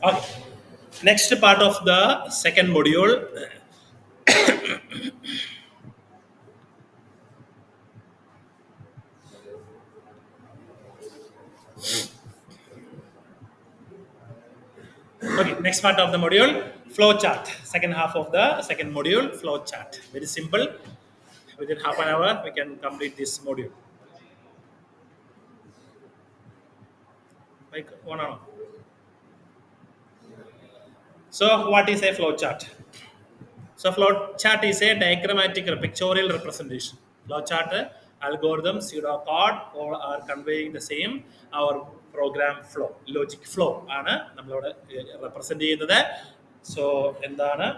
Okay. Next part of the second module. Okay, next part of the module, flow chart. Second half of the second module, flow chart. Very simple. Within half an hour, we can complete this module. Like one hour. So, what is a flow chart? So, flow chart is a diagrammatic or pictorial representation. Flow chart, algorithm, pseudocode, all are conveying the same. Our program flow, logic flow ആണ് നമ്മളോട് represent ചെയ്യുന്നത്. So, എന്താണ്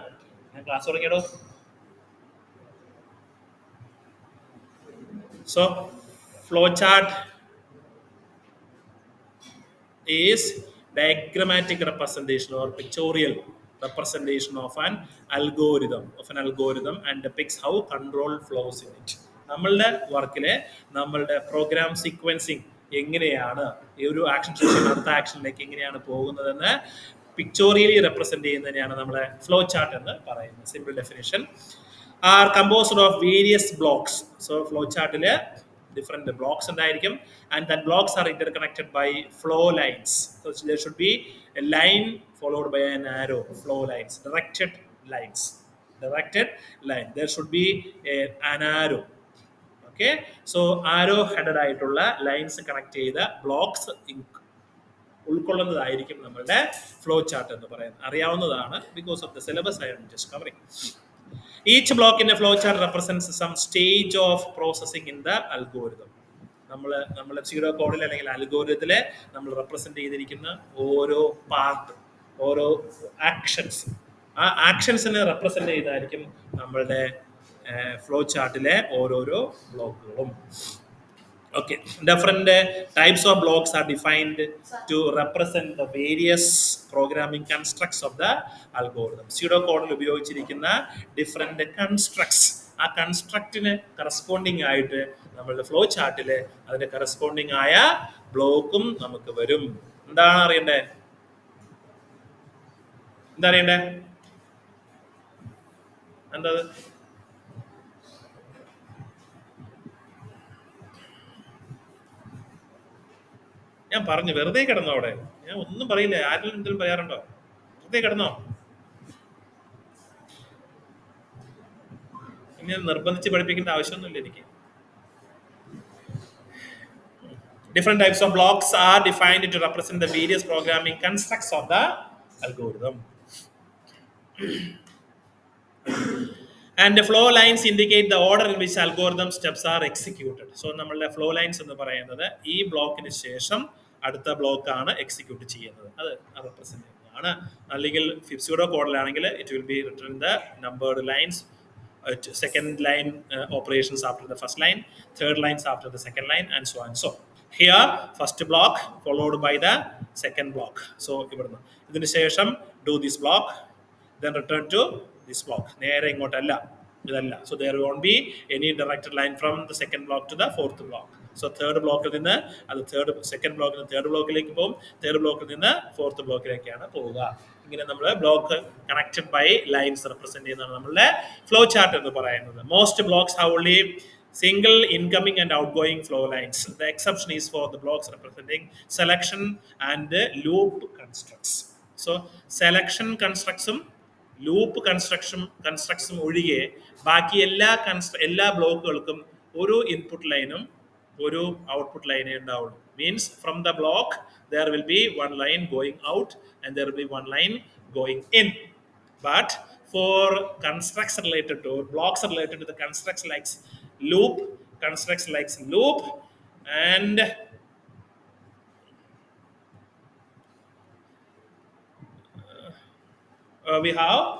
class തുടങ്ങിയോ? So, flowchart is diagrammatic representation or pictorial representation of an algorithm and depicts how control flows in it. നമ്മളുടെ വർക്കിലെ നമ്മളുടെ programme sequencing എങ്ങനെയാണ് ഈ ഒരു ആക്ഷൻ സെഷൻ അടുത്ത ആക്ഷനിലേക്ക് എങ്ങനെയാണ് പോകുന്നതെന്ന് പിക്ചോറിയലി റെപ്രസെന്റ് ചെയ്യുന്നതിനെയാണ് നമ്മളെ ഫ്ലോ ചാർട്ട് എന്ന് പറയുന്നത്. Simple definition are composed of various blocks. So flow ചാർട്ടില് different blocks ഉണ്ടായിരിക്കും and that blocks are interconnected by flow lines. So there should be a line followed by an arrow, flow lines, directed line. There should be an arrow. Okay, so arrow headed ആയിട്ടുള്ള lines connect ചെയ്ത blocks ഉൾക്കൊള്ളുന്നതായിരിക്കും നമ്മളുടെ flow chart എന്ന് പറയുന്നത്. അറിയാവുന്നതാണ്, because of the syllabus I am just covering. Each block in a flowchart represents some stage of processing in the algorithm. നമ്മൾ zero കോഡിൽ അല്ലെങ്കിൽ അൽഗോരിതത്തിലെ നമ്മൾ റെപ്രസെന്റ് ചെയ്തിരിക്കുന്ന ഓരോ പാർട്ട്, ഓരോ ആക്ഷൻസ്, ആ ആക്ഷൻസിനെ റെപ്രസെന്റ് ചെയ്തായിരിക്കും നമ്മളുടെ ഫ്ലോ ചാർട്ടിലെ ഓരോരോ ബ്ലോക്കുകളും. Okay, different types of blocks are defined to represent the various programming constructs of the algorithm. Pseudocode ഉപയോഗിച്ചിരിക്കുന്ന ഡിഫറെന്റ് കൺസ്ട്രക്ട്സ്, ആ കൺസ്ട്രക്റ്റിന് കറസ്പോണ്ടിങ് ആയിട്ട് നമ്മളുടെ ഫ്ലോ ചാർട്ടിൽ അതിന്റെ കറസ്പോണ്ടിങ് ആയ ബ്ലോക്കും നമുക്ക് വരും. എന്താണ് അറിയണ്ടേ? എന്താ അറിയണ്ടേ? എന്താ ഞാൻ പറഞ്ഞു, വെറുതെ കിടന്നോ അവിടെ? ഞാൻ ഒന്നും പറയില്ല. ആരെങ്കിലും എന്തെങ്കിലും പറയാറുണ്ടോ? വെറുതെ കിടന്നോ? ഇനി നിർബന്ധിച്ച് പഠിപ്പിക്കേണ്ട ആവശ്യമൊന്നുമില്ല എനിക്ക്. Different types of blocks are defined to represent the various programming constructs of the algorithm. And the flow lines indicate the order in which algorithm steps are executed. So നമ്മളുടെ ഫ്ലോ ലൈൻസ് എന്ന് പറയുന്നത് ഈ ബ്ലോക്കിന് ശേഷം അടുത്ത ബ്ലോക്കാണ് execute ചെയ്യുന്നത്. അത് റെപ്രസെന്റ് ചെയ്യുന്നതാണ്. അല്ലെങ്കിൽ സൂഡോ കോഡിലാണെങ്കിൽ it will be written the numbered lines, second line operations after the first line, third lines after the second line, and so on. So here first block followed by the second block. So ഇവിടുന്ന് ഇതിന് ശേഷം do this block, then return to this block. നേരെ ഇങ്ങോട്ടല്ല, ഇതല്ല. So there won't be any directed line from the second block to the fourth block. So third ബ്ലോക്കിൽ നിന്ന് അത് second ബ്ലോക്കിൽ നിന്ന് തേർഡ് ബ്ലോക്കിലേക്ക് പോകും, തേർഡ് ബ്ലോക്കിൽ നിന്ന് ഫോർത്ത് ബ്ലോക്കിലേക്കാണ് പോവുക. ഇങ്ങനെ നമ്മൾ block connected by lines represent ചെയ്യുന്നതാണ് നമ്മളുടെ ഫ്ലോ ചാർട്ട് എന്ന് പറയുന്നത്. Most blocks have only single incoming and outgoing flow lines. The exception is for the blocks representing selection and loop constructs. So selection constructs loop കൺസ്ട്രക്ട്സും ഒഴികെ ബാക്കി എല്ലാ ബ്ലോക്കുകൾക്കും ഒരു input ലൈനും ഒരു ഔട്ട്പുട്ട് ലൈനേ ഉണ്ടാവുള്ളൂ. Means from the block there will be one line going out and there will be one line going in. But for constructs related to blocks related to the constructs like loop, and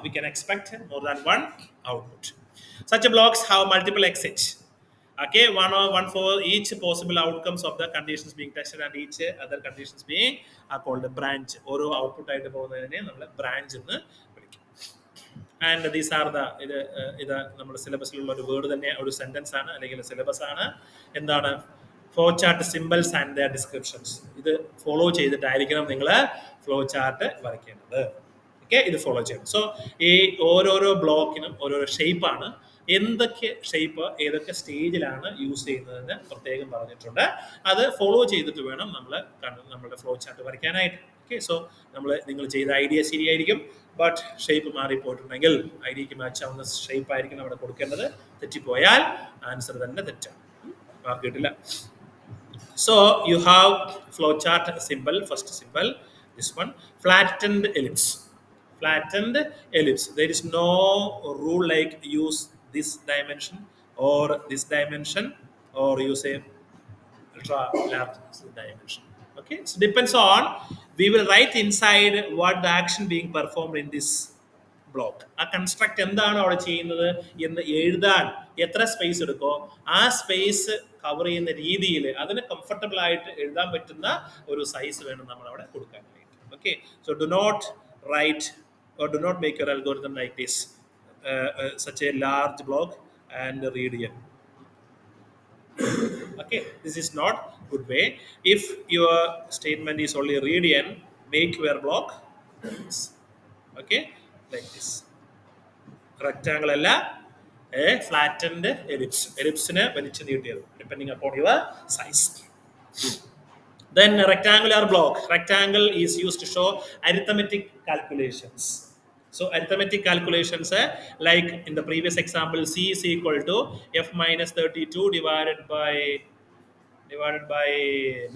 we can expect more than one output. Such blocks have multiple exits. Okay, one for each possible outcomes of the conditions being tested and each other conditions being are called a branch. ഓരോ output ആയിട്ട് പോകുന്നതിനെ നമ്മൾ branch എന്ന് വിളിക്കും. And these are the ഇത് നമ്മുടെ സിലബസിലുള്ള ഒരു word തന്നെ, ഒരു സെന്റൻസ് ആണ് അല്ലെങ്കിൽ സിലബസ് ആണ്. എന്താണ്? Flow chart symbols and the descriptions. ഇത് ഫോളോ ചെയ്തിട്ടായിരിക്കണം നിങ്ങൾ ഫ്ലോ ചാർട്ട് വരയ്ക്കേണ്ടത്. ഓക്കെ, ഇത് ഫോളോ ചെയ്യണം. സോ ഈ ഓരോരോ ബ്ലോക്കിനും ഓരോരോ ഷേപ്പാണ്. എന്തൊക്കെ ഷേപ്പ് ഏതൊക്കെ സ്റ്റേജിലാണ് യൂസ് ചെയ്യുന്നതെന്ന് പ്രത്യേകം പറഞ്ഞിട്ടുണ്ട്. അത് ഫോളോ ചെയ്തിട്ട് വേണം നമ്മൾ നമ്മുടെ ഫ്ലോ ചാർട്ട് വരയ്ക്കാനായിട്ട്. ഓക്കെ, സോ നിങ്ങൾ ചെയ്ത ഐഡിയ ശരിയായിരിക്കും, ബട്ട് ഷേപ്പ് മാറിപ്പോയിട്ടുണ്ടെങ്കിൽ ഐഡിയക്ക് മാച്ച് ആവുന്ന ഷേപ്പ് ആയിരിക്കും അവിടെ കൊടുക്കേണ്ടത്. തെറ്റിപ്പോയാൽ ആൻസർ തന്നെ തെറ്റാണ്, മാർക്ക് കിട്ടില്ല. So you have flowchart symbol, first symbol, this one, flattened ellipse. Flattened ellipse. There is no rule like use this dimension or this dimension or use a ultra large dimension. Okay, so depends on, we will write inside what the action being performed in this block. ആ construct എന്താണ് അവിടെ ചെയ്യുന്നത് എന്ന് എഴുതാൻ എത്ര space എടുക്കോ ആ space cover ചെയ്യുന്ന രീതിയിൽ അതിന് കംഫർട്ടബിൾ ആയിട്ട് എഴുതാൻ പറ്റുന്ന ഒരു സൈസ് വേണം നമ്മൾ അവിടെ കൊടുക്കാനായിട്ട്. Okay, so do not write or do not make your algorithm like this, such a large block and radian. Okay, this is not good way. If your statement is only radian, make your block this. Okay, like this. Rectangle അല്ല, flattened ellipse. Ellipse-നെ വലിച്ചു നീട്ടിയത്, depending upon your size. Then a rectangular block. Rectangle is used to show arithmetic calculations. So arithmetic calculations, like in the previous example, c is equal to f minus 32 divided by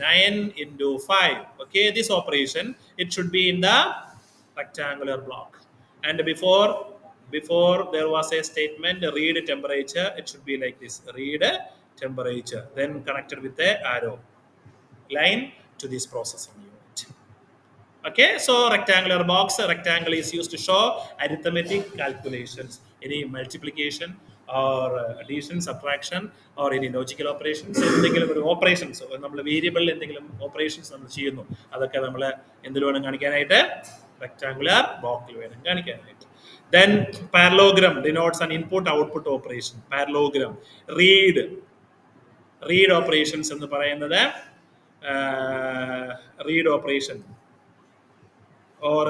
9 into 5. Okay, this operation, it should be in the rectangular block. And before there was a statement, read temperature, it should be like this, read temperature, then connected with a arrow line to this processing unit. Okay, so rectangular box, rectangle is used to show arithmetic calculations, any multiplication or addition, subtraction or any logical operations. എന്തെങ്കിലും ഒരു operations നമ്മൾ വേരിയബിളിൽ എന്തെങ്കിലും operations നമ്മൾ ചെയ്യുന്നു, അതൊക്കെ നമ്മൾ എന്തിൽ വേണം കാണിക്കാനായിട്ട്, റെക്ടാങ്കുലർ ബ്ലോക്കിൽ വേണം കാണിക്കാനായിട്ട്. Then parallelogram denotes an input output operation. Parallelogram, read operations എന്ന് പറയുന്നത് read operation or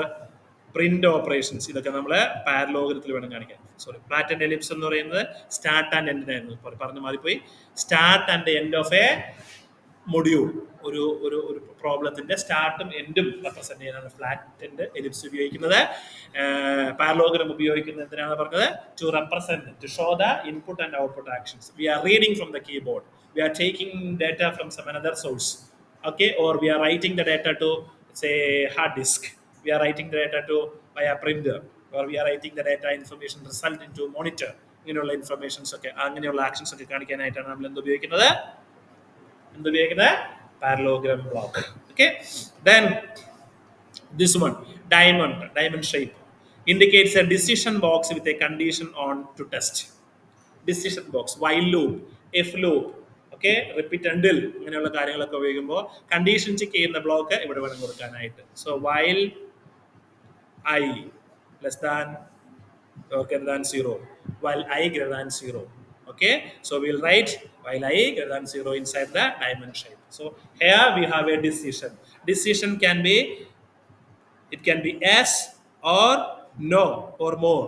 print operations, ഇതൊക്കെ നമ്മൾ പാരലോഗ്രത്തിൽ വേണം കാണിക്കാൻ. സോറി, ഫ്ലാറ്റൻഡ് എലിപ്സ് എന്ന് പറയുന്നത് സ്റ്റാർട്ട് ആൻഡ് എൻഡ് ആയിരുന്നു, പറഞ്ഞു മാറിപ്പോയി. Start and end of a module, ഒരു ഒരു ഒരു പ്രോബ്ലത്തിന്റെ സ്റ്റാർട്ടും എൻഡും റെപ്രസെന്റ് ചെയ്യാനാണ് ഫ്ലാറ്റൻഡ് എലിപ്സ് ഉപയോഗിക്കുന്നത്. പാരലോഗ്രാം ഉപയോഗിക്കുന്നത് എന്തിനാണ് പറഞ്ഞത്, to represent, to show the input and output actions. We are reading from the keyboard, we are taking data from some another source. Okay, or we are writing the data to say hard disk, we are writing the data to via printer, or we are writing the data information result into monitor. ഇങ്ങനെയുള്ള informations ഒക്കെ, അങ്ങനെയുള്ള actions ഒക്കെ കാണിക്കാനായിട്ടാണ് നമ്മൾ എന്ത് ഉപയോഗിക്കുന്നത്, parallelogram block. Okay, then this one, diamond shape, indicates a decision box with a condition on to test. Decision box, while loop, if loop, okay, repeat until, ഇങ്ങനെയുള്ള കാര്യങ്ങളൊക്കെ ഉപയോഗിക്കുമ്പോൾ കണ്ടീഷൻ ചെക്ക് ചെയ്യുന്ന ബ്ലോക്ക് ഇവിടെ വേണം കൊടുക്കാനായിട്ട്. So while I less than or greater than 0, while I greater than 0. Okay, so we'll write while I greater than 0 inside the diamond shape. So here we have a decision. Decision can be, it can be yes or no or more.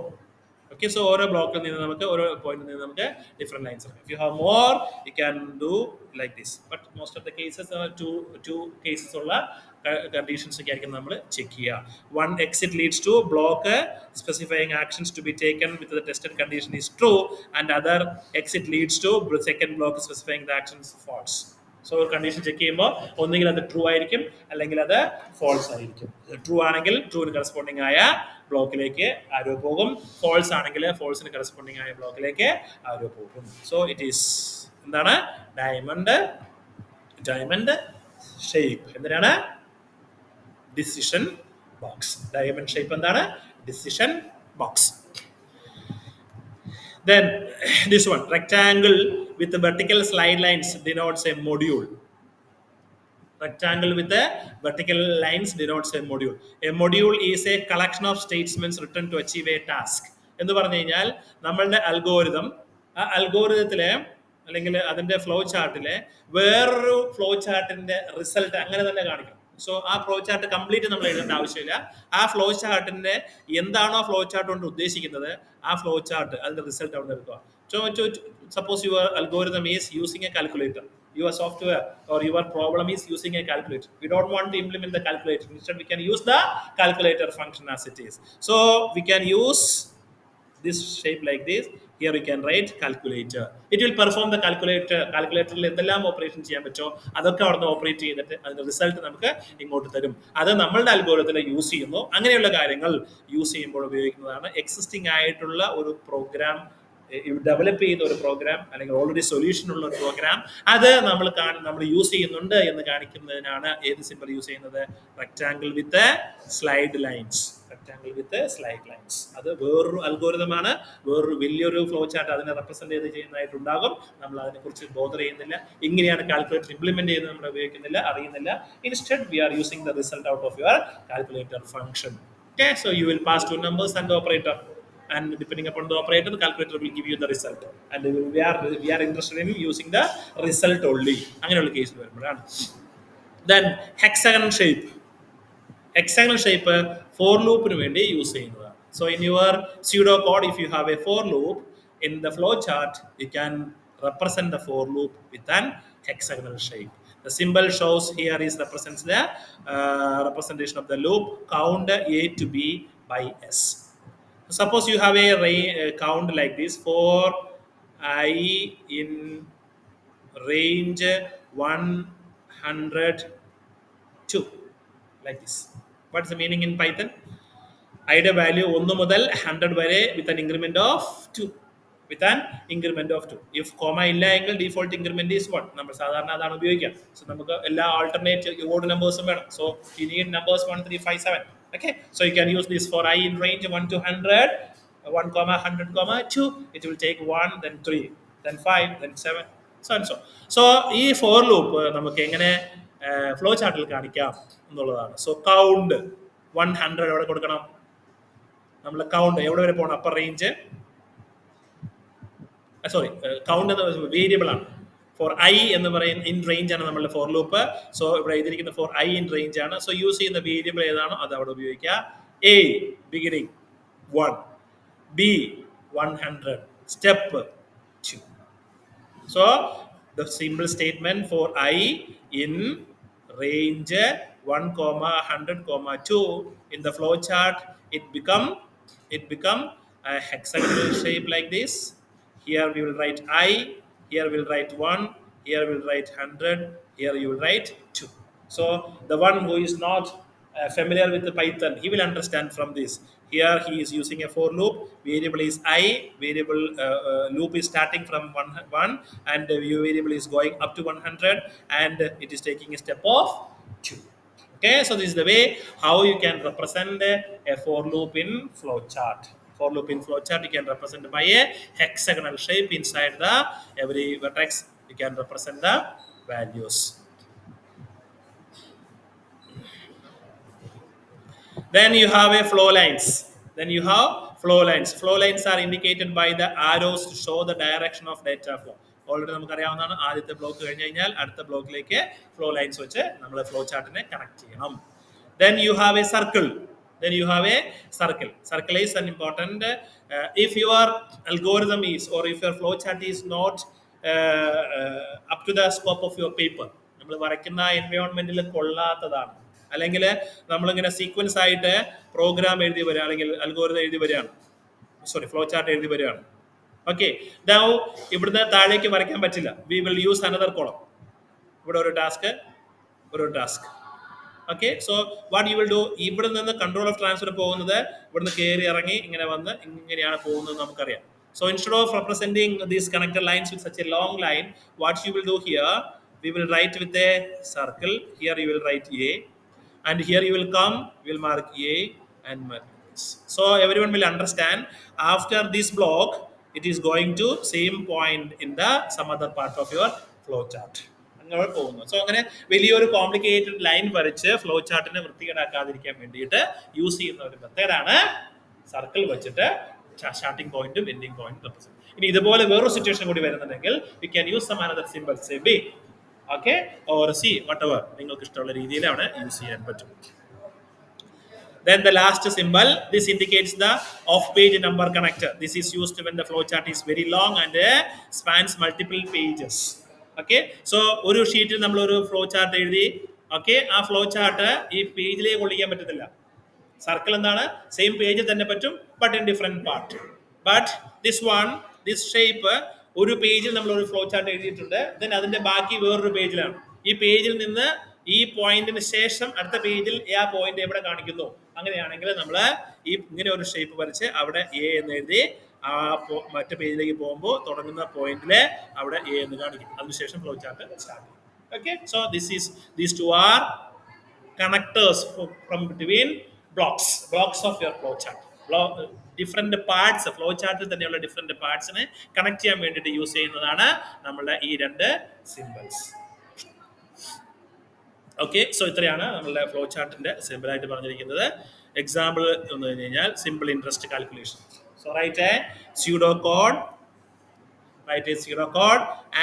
Okay, so ഓരോ ബ്ലോക്കിൽ നിന്ന് നമുക്ക് ഓരോ പോയിന്റിൽ നിന്ന് നമുക്ക് different lines ഉണ്ട്. If you have more, you can do like this. But most of the cases two cases ഉള്ള കണ്ടീഷൻസ് ഒക്കെ ആയിരിക്കും നമ്മൾ ചെക്ക് ചെയ്യുക. One exit leads to block specifying actions to be taken with the tested condition is true, and other exit leads to second block specifying the actions false. So condition check ചെയ്യുമ്പോൾ ഒന്നുകിൽ അത് true ആയിരിക്കും അല്ലെങ്കിൽ അത് false ആയിരിക്കും. True ആണെങ്കിൽ ട്രൂവിന് corresponding ആയ ബ്ലോക്കിലേക്ക് ആരോ പോകും, ഫോൾസ് ആണെങ്കിൽ ഫോൾസിന് കറസ്പോണ്ടിങ് ആയ ബ്ലോക്കിലേക്ക് ആരോ പോകും. സോ ഇറ്റ് ഈസ് എന്താണ്, ഡയമണ്ട് ഷേപ്പ്. എന്തിനാണ്, ഡിസിഷൻ ബോക്സ്. ഡയമണ്ട് ഷേപ്പ് എന്താണ്, decision box. Then this one, rectangle with the vertical slide lines denotes a module. Rectangle with the vertical lines denotes a module. A module is a collection of statements written to achieve a task. എന്ന് പറഞ്ഞു കഴിഞ്ഞാൽ നമ്മളുടെ algorithm, ആ അൽഗോരിതത്തിലെ അല്ലെങ്കിൽ അതിന്റെ flow ചാർട്ടിലെ വേറൊരു flow ചാർട്ടിന്റെ result അങ്ങനെ തന്നെ കാണിക്കണം. സോ ആ ഫ്ലോ ചാർട്ട് കംപ്ലീറ്റ് നമ്മൾ എഴുതേണ്ട ആവശ്യമില്ല. ആ ഫ്ലോ ചാർട്ടിന്റെ എന്താണോ ഫ്ലോ ചാർട്ട് കൊണ്ട് ഉദ്ദേശിക്കുന്നത് ആ ഫ്ലോ ചാർട്ട് അതിന്റെ റിസൾട്ട് അവിടെ എടുക്കുക. So suppose your algorithm is using a calculator, your software or your problem is using a calculator. We don't want to implement the calculator. Instead, we can use the calculator function as it is. So we can use this shape like this. Here we can write calculator. It will perform the calculator എന്തെല്ലാം operation ചെയ്യാൻ പറ്റുമോ അതൊക്കെ അവിടുന്ന് operate ചെയ്തിട്ട് അതിന്റെ result നമുക്ക് ഇങ്ങോട്ട് തരും. അത് നമ്മളുടെ അൽഗോരിതത്തിൽ യൂസ് ചെയ്യുന്നു. അങ്ങനെയുള്ള കാര്യങ്ങൾ യൂസ് ചെയ്യുമ്പോൾ ഉപയോഗിക്കുന്നതാണ്. എക്സിസ്റ്റിംഗ് ആയിട്ടുള്ള ഒരു പ്രോഗ്രാം ഡെവലപ്പ് ചെയ്ത ഒരു പ്രോഗ്രാം അല്ലെങ്കിൽ ഓൾറെഡി സൊല്യൂഷൻ ഉള്ള ഒരു പ്രോഗ്രാം അത് നമ്മൾ യൂസ് ചെയ്യുന്നുണ്ട് എന്ന് കാണിക്കുന്നതിനാണ് ഏത് സിമ്പിൾ യൂസ് ചെയ്യുന്നത്? റെക്ടാംഗിൾ വിത്ത് സ്ലൈഡ് ലൈൻസ്. റെക്ടാംഗിൾ വിത്ത് സ്ലൈഡ് ലൈൻസ് അത് വേറൊരു അൽഗോരിതമാണ്, വേറൊരു വലിയൊരു ഫ്ലോ ചാർട്ട് അതിനെ റെപ്രസെന്റ് ചെയ്ത് ചെയ്യുന്നതായിട്ടുണ്ടാകും. നമ്മൾ അതിനെക്കുറിച്ച് ബോധർ ചെയ്യുന്നില്ല. ഇങ്ങനെയാണ് കാൽക്കുലേറ്റർ ഇംപ്ലിമെന്റ് ചെയ്യുന്നത് നമ്മൾ ഉപയോഗിക്കുന്നില്ല, അറിയുന്നില്ല. Instead we are using the result out of your calculator function. Okay, so you will pass two numbers and the operator, and depending upon the operator the calculator will give you the result, and we are interested in using the result only. അങ്ങനെയുള്ള കേസിൽ വരുമ്പോഴാണ്. Then hexagonal shape four ലൂപ്പിന് വേണ്ടി use ചെയ്യുന്നതാണ്. So in your pseudo code if you have A for loop in the flow chart you can represent the for loop with an hexagonal shape. The symbol shows here is represents the representation of the loop count A to B by S. Suppose you have a count like this for I in range 102 like this. What's the meaning in Python? I value 1 മുതൽ 100 വരെ with an increment of 2. With an increment of 2. If comma illa angle default increment is 1. നമ്മൾ സാധാരണ അതാണ് ഉപയോഗിക്കുക. So നമുക്ക് എല്ലാ alternate odd നമ്പേഴ്സും വേണം. So you need numbers 1 3 5 7. Okay, so you can use this for I in range 1 to 100, 1 comma 100 comma 2. It will take 1 then 3 then 5 then 7 so and so. So ഈ for loop നമുക്ക് എങ്ങനെ flow ചാർട്ടിൽ കാണിക്കാം എന്നുള്ളതാണ്. So count 100 എവിടെ കൊടുക്കണം? നമ്മൾ count എവിടെ വരെ പോകണം? അപ്പർ റേഞ്ച് സോറി കൗണ്ട് എന്ന വേരിയബിൾ ആണ്. ഫോർ ഐ എന്ന് പറയുന്ന ഇൻ റേഞ്ച് ആണ് നമ്മളുടെ ഫോർ ലൂപ്പ്. സോ ഇവിടെ എഴുതിയിരിക്കുന്ന ഫോർ ഐ ഇൻ റേഞ്ച് ആണ്. സോ യൂസ് ചെയ്യുന്ന വേരിയബിൾ ഏതാണോ അത് അവിടെ ഉപയോഗിക്കുക. A beginning 1, b 100, step 2. So the simple statement for i in range 1, 100, 2 in the flow chart it become a hexagonal shape like this. Here we will write I, here we will write 1, here we will write 100, here you will write 2. So the one who is not familiar with the Python, he will understand from this. Here he is using a for loop. Variable is I. Variable loop is starting from 1 and the variable is going up to 100 and it is taking a step of 2. Okay, so this is the way how you can represent a for loop in flowchart. For loop in flowchart you can represent by a hexagonal shape. Inside the every vertex you can represent the values. Then you have a flow lines. Flow lines are indicated by the arrows to show the direction of data flow. Already നമുക്കറിയാവുന്നതാണ്. ആദ്യത്തെ block കഴിഞ്ഞ് കഴിഞ്ഞാൽ അടുത്ത ബ്ലോക്കിലേക്ക് flow lines വെച്ച് നമ്മൾ flow ചാർട്ടിനെ connect ചെയ്യണം. Then you have a circle. Circle is an important. If your algorithm is or if your flow chart is not up to the scope of your paper, നമ്മൾ വരയ്ക്കുന്ന എൻവയോൺമെന്റിൽ കൊള്ളാത്തതാണ്, അല്ലെങ്കിൽ നമ്മളിങ്ങനെ sequence ആയിട്ട് programme എഴുതി വരിക അല്ലെങ്കിൽ algorithm എഴുതി വരികയാണ്, ഫ്ലോ ചാർട്ട് എഴുതി വരികയാണ്. ഓക്കെ, നൗ ഇവിടുന്ന് താഴേക്ക് വരയ്ക്കാൻ പറ്റില്ല. We will use another column. ഇവിടെ ഒരു task. Okay, so what you will do, ഇവിടെ നിന്ന് കൺട്രോൾ ഓഫ് ട്രാൻസ്ഫർ പോകുന്നത് ഇവിടുന്ന് കയറി ഇറങ്ങി ഇങ്ങനെ വന്ന് ഇങ്ങനെയാണ് പോകുന്നത് നമുക്കറിയാം. So instead of representing these connected lines with such a long line, what you will do here, we will write with a circle. Here you will write A, and here you will come, you will mark A and mark this. So everyone will understand. After this block, it is going to same point in the some other part of your flow chart. അങ്ങനെ പോകുന്നു. So അങ്ങനെ വലിയൊരു complicated line വരച്ച് flow ചാർട്ടിനെ വൃത്തികേടാക്കാതിരിക്കാൻ വേണ്ടിയിട്ട് use ചെയ്യുന്ന ഒരു മെത്തേഡാണ് circle വെച്ചിട്ട് സ്റ്റാർട്ടിംഗ് പോയിന്റും എൻഡിങ് പോയിന്റ് റെപ്രസെന്റ്. ഇനി ഇതുപോലെ വേറൊരു സിറ്റുവേഷൻ കൂടി വരുന്നുണ്ടെങ്കിൽ you can use some another simple, say b, okay, or c, whatever നിങ്ങൾക്ക് ഇഷ്ടമുള്ള രീതിയിൽ അവിടെ യൂസ് ചെയ്യാൻ പറ്റും. Then the last symbol, this indicates the off-page number connector. This is used when the flowchart is very long and spans multiple pages. Okay, so ഒരു ഷീറ്റിൽ നമ്മൾ ഒരു ഫ്ലോ ചാർട്ട് എഴുതി. ഓക്കെ, ആ ഫ്ലോ ചാർട്ട് ഈ പേജിലേക്ക് കൊള്ളിക്കാൻ പറ്റത്തില്ല. സർക്കിൾ എന്താണ്, സെയിം പേജിൽ തന്നെ പറ്റും, but in different part. But this shape ഒരു പേജിൽ നമ്മൾ ഒരു ഫ്ലോ ചാർട്ട് എഴുതിയിട്ടുണ്ട്, ദെൻ അതിന്റെ ബാക്കി വേറൊരു പേജിലാണ്. ഈ പേജിൽ നിന്ന് ഈ പോയിന്റിന് ശേഷം അടുത്ത പേജിൽ ആ പോയിന്റ് എവിടെ കാണിക്കുന്നു, അങ്ങനെയാണെങ്കിൽ നമ്മൾ ഈ ഇങ്ങനെ ഒരു ഷേപ്പ് വരച്ച് അവിടെ എ എന്ന് എഴുതി ആ മറ്റു പേജിലേക്ക് പോകുമ്പോൾ തുടങ്ങുന്ന പോയിന്റില് അവിടെ എ എന്ന് കാണിക്കും. അതിനുശേഷം ഫ്ലോ ചാർട്ട് സ്റ്റാർട്ട് ചെയ്യും. Okay, so these two are connectors from between blocks of your flow chart. Different parts flow ചാർട്ടിൽ തന്നെയുള്ള ഡിഫറെന്റ് പാർട്സിനെ കണക്ട് ചെയ്യാൻ വേണ്ടിയിട്ട് യൂസ് ചെയ്യുന്നതാണ് നമ്മളുടെ ഈ രണ്ട് സിമ്പിൾസ്. ഓക്കെ, സോ ഇത്രയാണ് നമ്മളുടെ ഫ്ലോ ചാർട്ടിന്റെ സിമ്പിൾ ആയിട്ട് പറഞ്ഞിരിക്കുന്നത്. എക്സാമ്പിൾ എന്ന് പറഞ്ഞു കഴിഞ്ഞാൽ simple interest calculation. So write a pseudo code,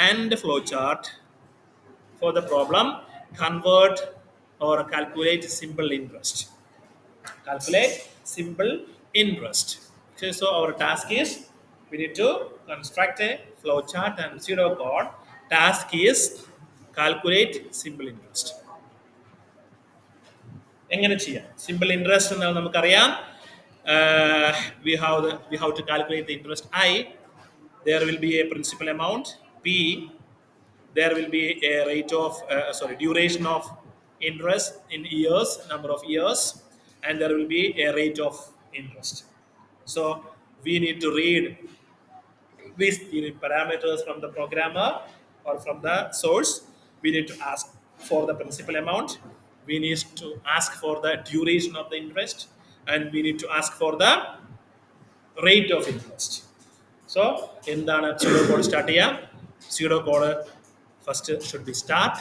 and flow chart for the problem, convert or calculate simple interest. Okay, so our task is we need to construct a flow chart and pseudocode. Task is calculate simple interest. എങ്ങനെ ചെയ്യാം simple interest എന്ന് നമുക്കറിയാം. We have to calculate the interest I. There will be a principal amount P. There will be a rate of duration of interest in years, number of years, and there will be a rate of interest. So we need to read these parameters from the programmer or from the source. We need to ask for the principal amount, we need to ask for the duration of the interest, and we need to ask for the rate of interest. So എന്താണ് pseudo code start ചെയ്യാം. Pseudo code first should be start,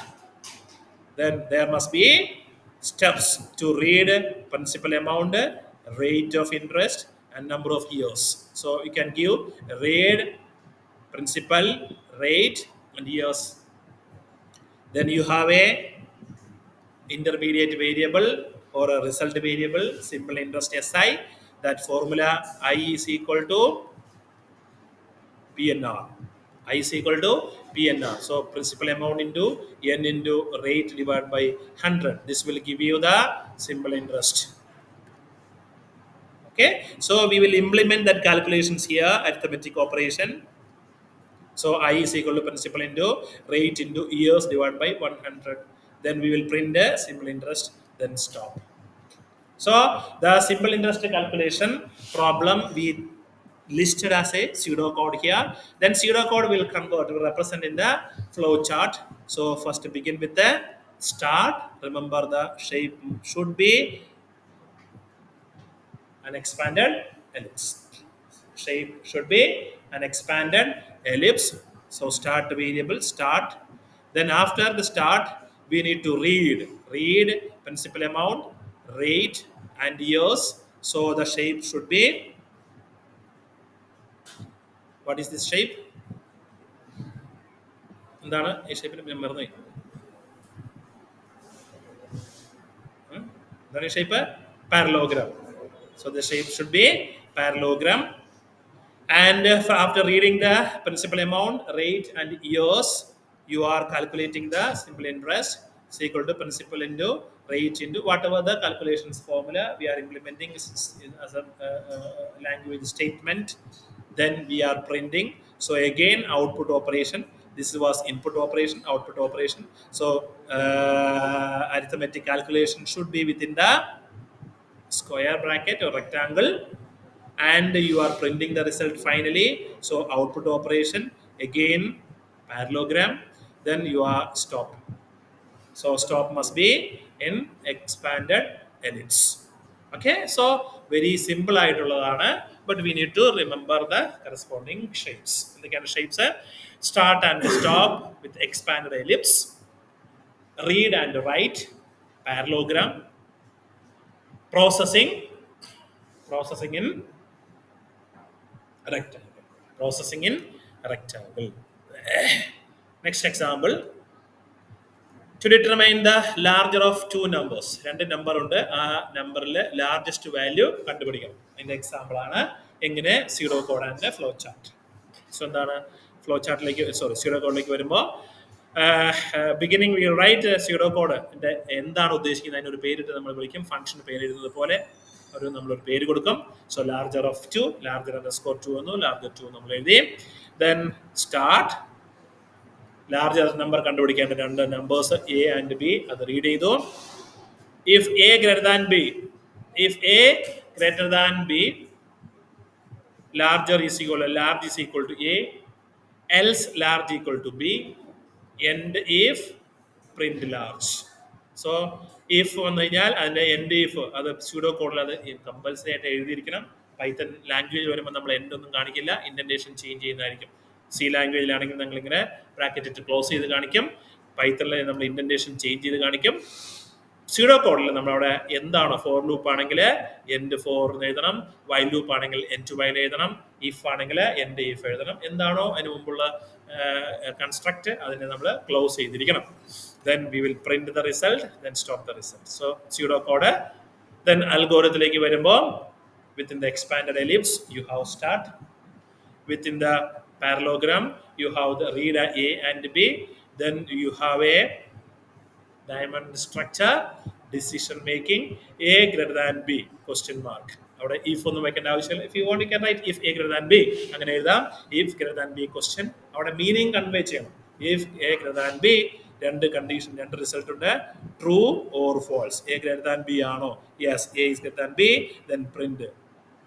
then there must be steps to read principal amount, rate of interest, and number of years. So you can give read, principal, rate, and years. Then you have a intermediate variable or a result variable, simple interest SI. That formula I is equal to PNR. I is equal to PNR. So principal amount into N into rate divided by 100. This will give you the simple interest. Okay, so we will implement that calculations here, arithmetic operation. So I is equal to principal into rate into years divided by 100. Then we will print the simple interest, then stop. So the simple interest calculation problem we listed as a pseudocode here. Then pseudocode will convert, will represent in the flow chart. So first begin with the start. Remember the shape should be an expanded ellipse. Shape should be an expanded ellipse. So start variable start. Then after the start, we need to read principal amount, rate, and years. So the shape should be, what is this shape? എന്താണ് ഈ ഷേപ്പിന് ഞാൻ മറന്നു. എന്താണ് ഈ shape? Parallelogram. So the shape should be parallelogram. And after reading the principal amount, rate, and years, you are calculating the simple interest. Is equal to principal into rate into whatever the calculations formula we are implementing as a language statement. Then we are printing. So again, output operation. This was input operation, output operation. So arithmetic calculation should be within the square bracket or rectangle, and you are printing the result finally. So output operation, again parallelogram, then you are stop. So stop must be in expanded ellipse. Okay, so very simple ആയിട്ടുള്ളതാണ്, but we need to remember the corresponding shapes. എന്തൊക്കെയാണ് shapes? Start and stop with expanded ellipse, read and write, parallelogram, processing in rectangle. Processing in rectangle. Next example. To determine the larger of two numbers. രണ്ട് number ഉണ്ട്, ആ നമ്പറിൽ largest value കണ്ടുപിടിക്കണം. അതിന്റെ example ആണ് എങ്ങനെ pseudo code and flow chart. So എന്താണ് flow ചാർട്ടിലേക്ക്, സോറി സീറോ കോഡിലേക്ക് വരുമ്പോൾ beginning we write pseudo code എന്താണ് ഉദ്ദേശിക്കുന്നത് അതിനൊരു പേരിട്ട് നമ്മൾ വിളിക്കും. ഫംഗ്ഷൻ പേര് എഴുതുന്നത് പോലെ നമ്മളൊരു പേര് കൊടുക്കും. So larger of two, larger underscore two വന്നു, ലാർജർ ടു നമ്മൾ എഴുതി. ദെൻ സ്റ്റാർട്ട് ലാർജർ നമ്പർ കണ്ടുപിടിക്കേണ്ട രണ്ട് നമ്പേഴ്സ് എ ആൻഡ് ബി, അത് റീഡ് ചെയ്തു. If a greater than b, if a greater than b, large is equal to a, else large equal to b, and if print large. So if വന്നു കഴിഞ്ഞാൽ അതിന്റെ end if അത് pseudo കോഡിൽ അത് compulsory ആയിട്ട് എഴുതിയിരിക്കണം. Python language വരുമ്പോൾ നമ്മൾ end ഒന്നും കാണിക്കില്ല, ഇൻഡന്റേഷൻ ചേഞ്ച് ചെയ്യുന്നതായിരിക്കും. സി ലാംഗ്വേജിലാണെങ്കിൽ നിങ്ങൾ ഇങ്ങനെ ബ്രാക്കറ്റ് ഇട്ട് ക്ലോസ് ചെയ്ത് കാണിക്കും. പൈത്തണിൽ നമ്മൾ ഇൻഡന്റേഷൻ ചേഞ്ച് ചെയ്ത് കാണിക്കും. സ്യൂഡോ കോഡിൽ നമ്മളവിടെ എന്താണോ, ഫോർ ലൂപ്പ് ആണെങ്കിൽ എൻഡ് ഫോർ എന്ന് എഴുതണം, വൈൽ ലൂപ്പ് ആണെങ്കിൽ എൻ ടു വൈൽ എഴുതണം, ഇഫ് ആണെങ്കിൽ എൻഡ് ഇഫ് എഴുതണം. എന്താണോ അതിന് മുമ്പുള്ള കൺസ്ട്രക്ട് അതിനെ നമ്മൾ ക്ലോസ് ചെയ്തിരിക്കണം. Then we will print the result, then stop the result. So pseudo code. Then algorithm വരുമ്പോൾ within the expanded ellipse you have start, within the parallelogram you have the read a and b, then you have a diamond structure, decision making, a greater than b question mark. അവിടെ if ഒന്നും വെക്കേണ്ട ആവശ്യമില്ല. if you want you can write if a greater than b, അങ്ങനെ എഴുതാം. if greater than b question അവിടെ meaning convey ചെയ്യണം. if a greater than b, രണ്ട് condition, രണ്ട് റിസൾട്ട് ഉണ്ട്, true or false. A greater than b ആണോ, yes a is greater than b, then print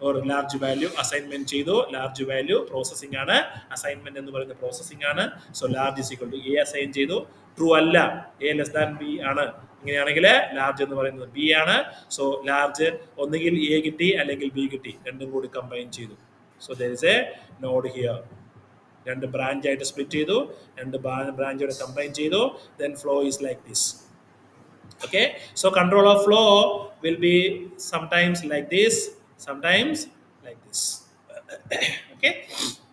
or large value assignment ചെയ്തു. Large value processing ആണ്, assignment എന്ന് പറയുന്ന processing ആണ്. So large is equal to a assign ചെയ്തു. True അല്ല, a less than b ആണ്. ഇങ്ങനെയാണെങ്കിൽ ലാർജ് എന്ന് പറയുന്നത് ബി ആണ്. സോ ലാർജ് ഒന്നുകിൽ എ കിട്ടി അല്ലെങ്കിൽ ബി കിട്ടി, രണ്ടും കൂടി കമ്പൈൻ ചെയ്തു. So there is A node here. രണ്ട് ബ്രാഞ്ച് ആയിട്ട് സ്പ്ലിറ്റ് ചെയ്തു, രണ്ട് ബ്രാഞ്ചോടെ കമ്പൈൻ ചെയ്തു. Then flow is like this. Okay, so control of flow will be sometimes like this, sometimes like this. Okay,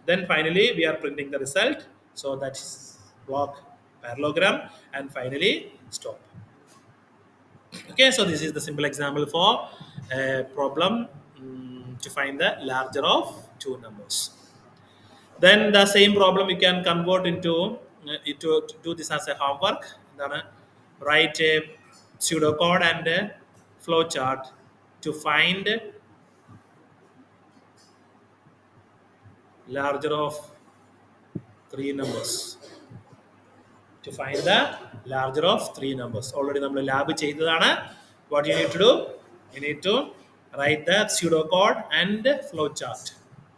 then finally we are printing the result. So that is block parallelogram and finally stop. Okay, so this is the simple example for a problem to find the larger of two numbers. Then the same problem you can convert into to do this as a homework. Then write a pseudocode and a flow chart to find larger of three numbers. To find the larger of three numbers. Already നമ്മൾ lab ചെയ്തതാണ്. What you need to do? You need to write the pseudocode and flow chart.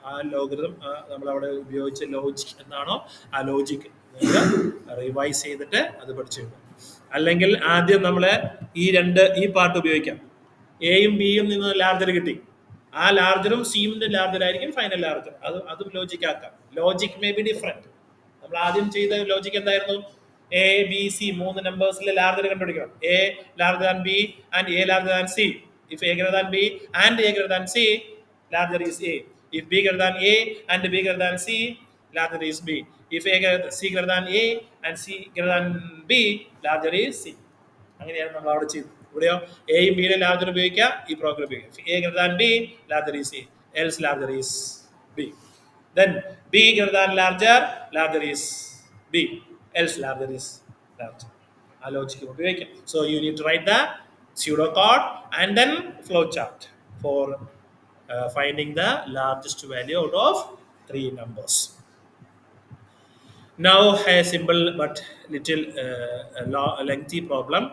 ആ logarithm നമ്മളവിടെ ഉപയോഗിച്ച logic എന്താണോ ആ logic revise ചെയ്തിട്ട് അത് പഠിച്ചെടുക്കും. അല്ലെങ്കിൽ ആദ്യം നമ്മൾ ഈ പാർട്ട് ഉപയോഗിക്കാം. എയും ബിയും നിന്ന് ലാർജർ കിട്ടി, ആ ലാർജറും സിയുടെ ലാർജർ ആയിരിക്കും ഫൈനൽ ലാർജർ. അതും ലോജിക് ആക്കാം. Logic may be different. നമ്മൾ ആദ്യം ചെയ്ത ലോജിക് എന്തായിരുന്നു? എ ബി സി മൂന്ന് നമ്പേഴ്സിലെ ലാർജർ കണ്ടുപിടിക്കണം. A larger than B and A larger than C. If a greater than B and A greater than C, larger is A. If B greater than A and B greater than C, larger is B. If C greater than A and C greater than B, larger is C. അങ്ങനെയാണ് നമ്മൾ അവിടെ ചെയ്തത്. ഇവിടെയോ എയും ബിയുടെ larger ഉപയോഗിക്കുക, ഈ program ഉപയോഗിക്കുക. A greater than b, larger is a, else larger is b. Then b greater than larger is b, else larger is larger. ആ ലോജിക്ക് ഉപയോഗിക്കാം. So you need to write the pseudo code and then flow chart for finding the largest value out of three numbers. Now a simple but little lengthy problem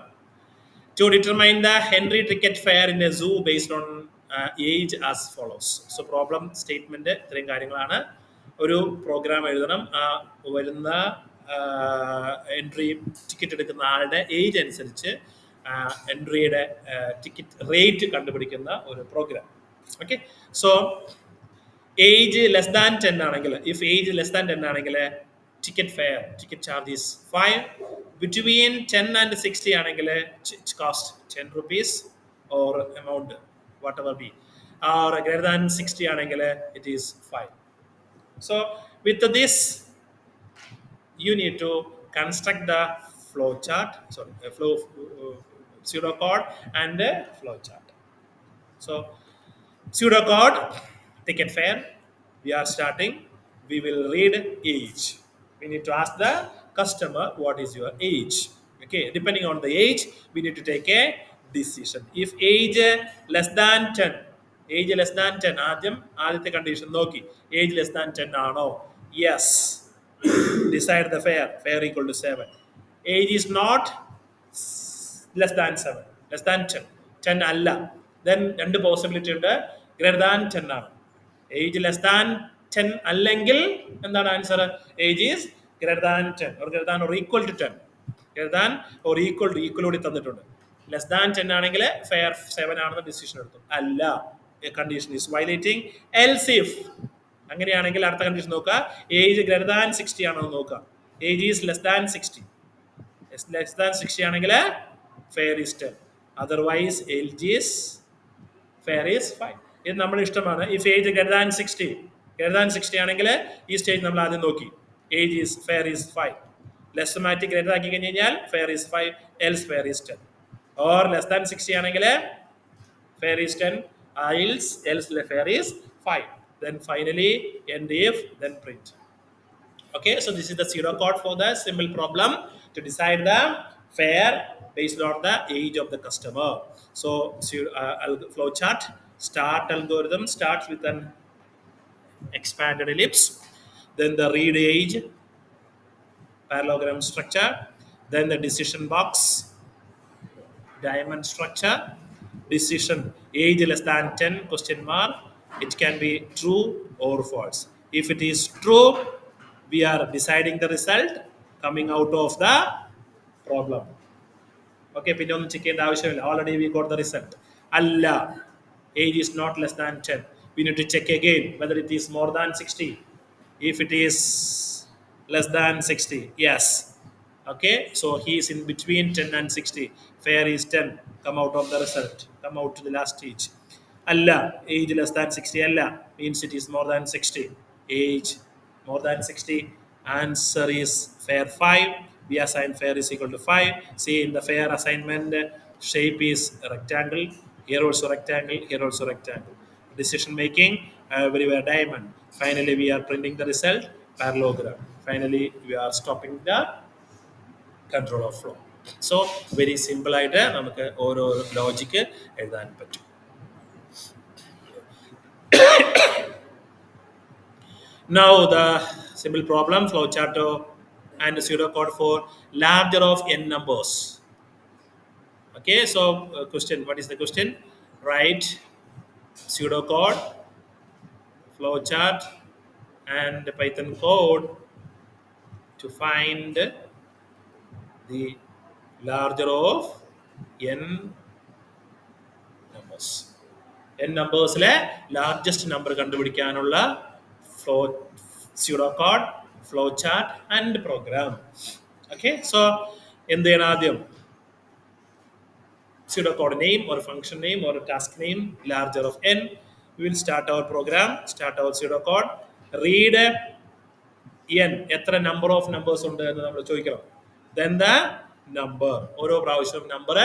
to determine the entry ticket fare in a zoo based on age as follows. So problem statement ഇത്രയും കാര്യങ്ങളാണ്. ഒരു programme എഴുതണം. വരുന്ന entry ticket എടുക്കുന്ന ആളുടെ age അനുസരിച്ച് എൻട്രിയുടെ ticket rate കണ്ടുപിടിക്കുന്ന ഒരു programme. Okay, so age less than 10 ആണെങ്കിൽ, if age less than 10 ആണെങ്കിൽ ticket fare, ticket charge is 5. Between 10 and 60 ആണെങ്കിൽ cost 10 rupees or amount whatever be, or greater than 60 ആണെങ്കിൽ it is 5. So with this, you need to construct the flow chart, sorry, a flow pseudocode and a flow chart. So pseudocode, ticket fare, we are starting. We will read age. We need to ask the customer what is your age. Okay, depending on the age, we need to take a decision. If age less than 10, age less than 10, ആദ്യത്തെ condition നോക്കി, age less than 10 ആണോ? Yes. Decide the fare equal to 7. Age is not less than 7, less than 10, 10 അല്ല. Then രണ്ട് possibility ഉണ്ട്, greater than 10 ആണ്. Age less than 10 അല്ലെങ്കിൽ എന്താണ് answer? Age is greater than 10 or greater than or equal to 10, greater than or equal to, equal കൂടി തന്നിട്ടുണ്ട്. Less than 10 ആണെങ്കിൽ fair 7 ആണെന്ന് ഡിസിഷൻ എടുത്തു. അല്ല, condition is violating. Else if അങ്ങനെയാണെങ്കിൽ അടുത്ത കണ്ടീഷൻ നോക്കുക, ഏജ് ഗ്രേറ്റർ ദാൻ 60 ആണോ എന്ന് നോക്കുക. Age is less than 60, less than 60 ആണെങ്കിൽ fair is 10, otherwise age is fair is 5. ഇത് നമ്മുടെ ഇഷ്ടമാണ്. If age greater than 60, greater than 60 ആണെങ്കിൽ ഈ സ്റ്റേജ് നമ്മൾ ആദ്യം നോക്കി, age is fair is 5. Less മാറ്റി ഗ്രേറ്റർ ആക്കി കഴിഞ്ഞ് കഴിഞ്ഞാൽ fair is 5, else fair is 10. Or less than 60 ആണെങ്കിൽ fair is 10, else fair is 5. Then finally end if, then print. Okay, so this is the pseudocode for the simple problem to decide the fare based on the age of the customer. So flow chart, start algorithm starts with an expanded ellipse, then the read age, parallelogram structure, then the decision box, diamond structure, decision age less than 10 question mark. It can be true or false. If it is true, we are deciding the result coming out of the problem. Okay, പിന്നെ ഒന്നും check ചെയ്യേണ്ട ആവശ്യമില്ല, already we got the result. അല്ല, age is not less than 10, we need to check again whether it is more than 60. If it is less than 60, yes. Okay, so he is in between 10 and 60, fair is 10, come out of the result, come out to the last stage. Alla, age less than 60 alla means it is more than 60, age more than 60, answer is fair 5. We assign fair is equal to 5. See, in the fair assignment, shape is rectangle, here also rectangle, here also rectangle. Decision making, everywhere diamond. Finally we are printing the result, parallelogram. Finally we are stopping the control of flow. So very simple ആയിട്ട് നമുക്ക് ഓരോ logic എഴുതാൻ പറ്റും. Now the simple problem, flow chart and pseudocode for larger of n numbers. Okay, so question, what is the question? Write pseudocode, flow chart and Python code to find the larger of n numbers. n നമ്പേഴ്സിലെ largest number കണ്ടുപിടിക്കാനുള്ള flow pseudocode, flow chart and program. Okay, so എന്ത് ചെയ്യണം ആദ്യം? Pseudocode name or function name or task name, larger of n. We will start our program, start our pseudocode, read n, എത്ര number of numbers ഉണ്ട് എന്ന് നമ്മൾ ചോദിക്കണം. Then the number, ഓരോ പ്രാവശ്യം നമ്പർ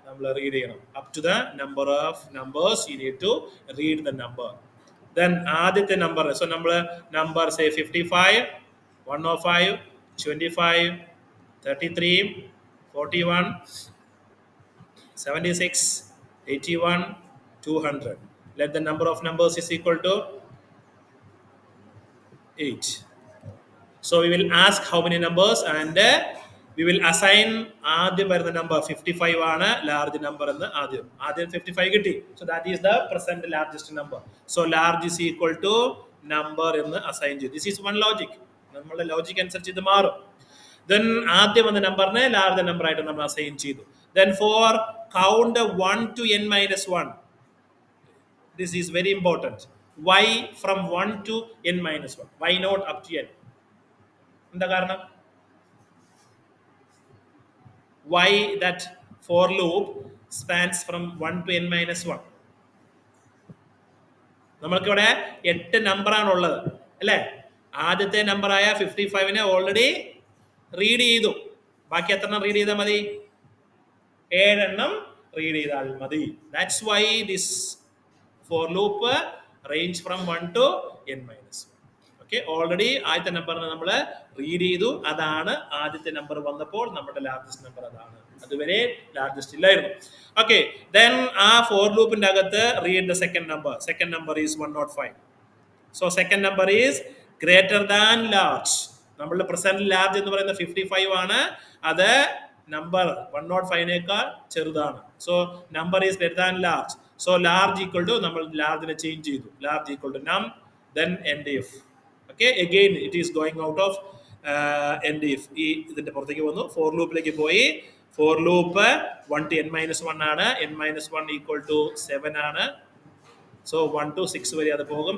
നമ്മൾ റീഡ് ചെയ്യണം. Up to the number of numbers you need to read the number. Then ആദ്യത്തെ നമ്പർ, so നമ്മൾ number say 55, 105, 25, 33, 41, 76, 81, 200. Let the number of numbers is equal to 8. So we will ask how many numbers and we will assign ആദ്യം വരുന്ന number 55 ആണ് large number എന്ന് ആദ്യം 55 കിട്ടി. So that is the present largest number. So large is equal to number എന്ന് assign ചെയ്തു. This is one logic. നമ്മളുടെ logic അനുസരിച്ച് ഇത് മാറും. Then ആദ്യം വന്ന നമ്പറിനെ ലാർജ് നമ്പർ ആയിട്ട് നമ്മൾ അസൈൻ ചെയ്തു. Then for count 1 to n minus 1, this is very important. Why from 1 to n minus 1? Why not up to n? എന്താ കാരണം? Why that for loop spans from 1 to n minus 1? നമ്മൾക്കിവിടെ 8 നമ്പറാണ് ഉള്ളത് അല്ലേ? ആദ്യത്തെ നമ്പറായ 55നെ ഓൾറെഡി റീഡ് ചെയ്തു. ബാക്കി എത്ര എണ്ണം റീഡ് ചെയ്താൽ മതി? 7 എണ്ണം റീഡ് ചെയ്താൽ മതി. That's why this for loop range from 1 to n-1. Okay, already ആദ്യത്തെ നമ്പറിനെ നമ്മൾ റീഡ് ചെയ്തു. അതാണ് ആദ്യത്തെ നമ്പർ വന്നപ്പോൾ നമ്മുടെ ലാർജസ്റ്റ് നമ്പർ അതാണ്. അതുവരെ ലാർജസ്റ്റ് ഇല്ലായിരുന്നു. ഓക്കെ, ദെൻ ആ ഫോർ ലൂപ്പിന്റെ അകത്ത് read the second number. Second number is 105. So second number is greater than large. നമ്മളുടെ പ്രസന്റ് ലാർജ് എന്ന് പറയുന്നത് 55 ആണ്. അത് നമ്പർ 105നേക്കാൾ ചെറുതാണ്. So number is greater than large. So large equal to, നമ്മൾ ലാർജിനെ ചേഞ്ച് ചെയ്തു. Large equal to num, then end if. Okay, again it is going out of end if. ഈ ഇതിന്റെ പുറത്തേക്ക് വന്നു, ഫോർ ലൂപ്പിലേക്ക് പോയി. ഫോർ ലൂപ്പ് 1 to n-1 ആണ്. n-1 equal to 7 ആണ്. സോ 1 to 6 വരെ അത് പോകും.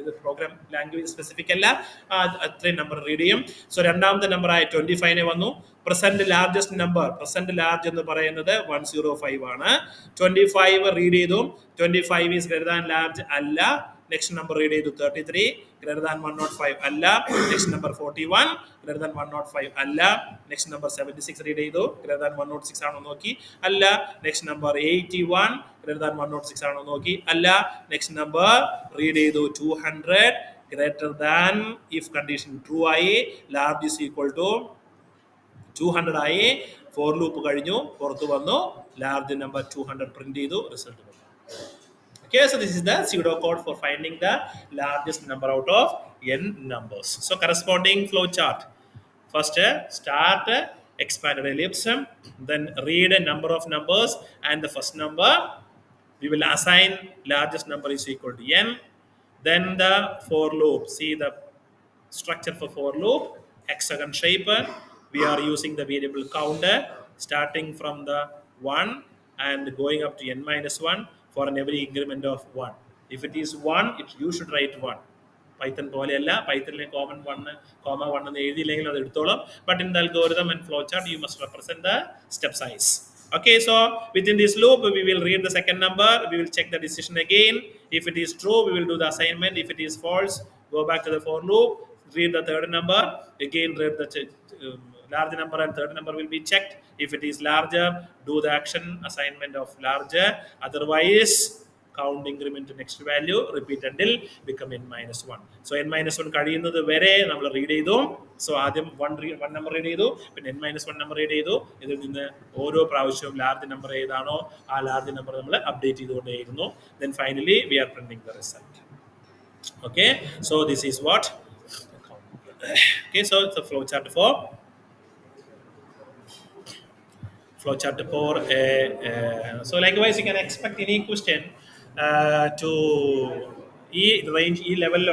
ഇത് പ്രോഗ്രാം ലാംഗ്വേജ് സ്പെസിഫിക് അല്ല, അത്രയും നമ്പർ റീഡ് ചെയ്യും. സോ രണ്ടാമത്തെ നമ്പറായ 25നെ വന്നു. Present largest number, present large എന്ന് പറയുന്നത് 105 ആണ്. 25 റീഡ് ചെയ്തു. 25 ഈസ് ഗ്രേറ്റർ ദാൻ ലാർജ് അല്ല. നെക്സ്റ്റ് നമ്പർ റീഡ് ചെയ്തു 33, ഗ്രേറ്റർ ദാൻ 105 അല്ല. നെക്സ്റ്റ് നമ്പർ 41, ഗ്രേറ്റർ ദാൻ 105 അല്ല. നെക്സ്റ്റ് നമ്പർ 76 റീഡ് ചെയ്തു, ഗ്രേറ്റർ ദാൻ 106 ആണോ നോക്കി, അല്ല. നെക്സ്റ്റ് നമ്പർ 81, ഗ്രേറ്റർ ദാൻ 106 ആണോ നോക്കി, അല്ല. നെക്സ്റ്റ് നമ്പർ റീഡ് ചെയ്തു 200, greater than, if condition true ആയി, ലാർജ് ഈസ് ഈക്വൽ ടു 200 ആയി. ഫോർ ലൂപ്പ് കഴിഞ്ഞു, പുറത്തു വന്നു, ലാർജ് നമ്പർ 200 പ്രിന്റ് ചെയ്തു, റിസൾട്ട് വന്നു. Okay, so this is the pseudocode for finding the largest number out of n numbers. So corresponding flow chart. First, start expanded ellipse, then read a number of numbers, and the first number we will assign largest number is equal to n. Then the for loop. See the structure for for loop, hexagon shape. We are using the variable counter starting from the 1 and going up to n-1 for an every increment of 1. If it is 1, you should write 1. Python പോലെയല്ല, പൈത്തണിലെ comma 1, comma 1 എന്ന് എഴുതിയില്ലെങ്കിൽ അത് എടുത്തോളും. But in the algorithm and flow chart you must represent the step size. Okay, so within this loop we will read the second number, we will check the decision again. If it is true, we will do the assignment. If it is false, go back to the for loop, read the third number, again read the large number and third number will be checked. If it is larger, do the action assignment of larger. Otherwise, count increment to next value, repeat until become n-1. So n-1 കഴിയുന്നത് വരെ നമ്മൾ read ചെയ്തു. So ആദ്യം 1 number read ചെയ്തു, പിന്നെ n-1 number read ചെയ്തു. ഇതിൽ നിന്ന് ഓരോ പ്രാവശ്യവും ലാർജ് നമ്പർ ഏതാണോ ആ ലാർജ് നമ്പർ നമ്മൾ update ചെയ്തുകൊണ്ടേയിരുന്നു. Then finally we are printing the result. Okay, so this is what. Okay, so it's a flow chart for so likewise you can expect any question to e range e level